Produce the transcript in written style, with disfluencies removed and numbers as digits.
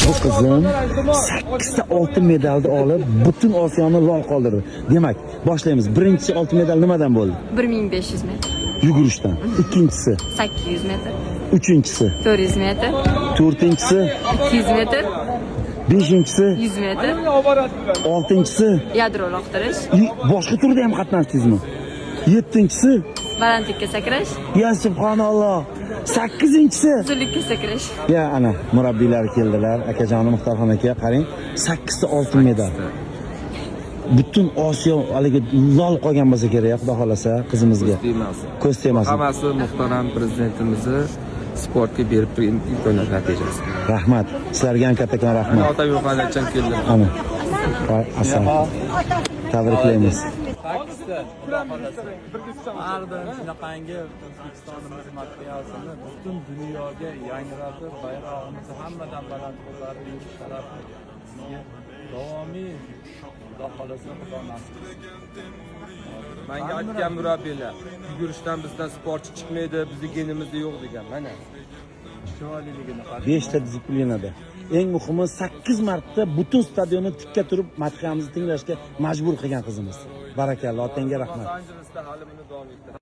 Bu qizim 8 ta oltin medalni olib, butun Osiyoni lol qoldirdi. Demak, boshlaymiz. Birinchi oltin medal nimadan bo'ldi? 1500 metr. Yugurishdan. Ikkinchisi 800 metr. uchinchisi 400 metr. to'rtinchisi 200 metr. beshinchisi 100 metr. oltinchisi Yadro uloqtirish. boshqa turda ham qatnashdingizmi? Yettinchisi Balandlikka sakrash. ya subhanalloh. Sakkizinchisi Uzunlikka sakrash. ya ana murabbiylar keldilar. Akajonim Muxtorxon aka, qarang, 8 ta oltin medal. Butun Osiyo haligi lol qolgan bo'lsa kerak, xudo xolasa qizimizga. Ko'z tegmasin. Hammasi muhtaram prezidentimizni sportga berib turgan imkoniyat natijasi. Rahmat. Sizlarga ham kattakon rahmat. Ota yo'qolacham keldim. Ana. Assalomu. Tabriklaymiz. Ardın shunaqangi O'zbekistonimiz madhiyasini butun dunyoga yangratib, bayrog'imizni hammadan baland qo'llarib yurish sharafi sizga davomiy Xudo xolasa Xudo nasib qilsin. Menga aytgan murabbiylar, yugurishdan bizdan sportchi chiqmaydi, bizning genimizda yo'q degan. Mana Chiroyliligini 5 ta disiplinada. Eng muhimi 8 marta butun stadionni tikka turib madhiyamizni tinglashga majbur qilgan qizimiz. Barakalloh, otangga rahmat. Los-Anjelesda hali buni davom ettiradi.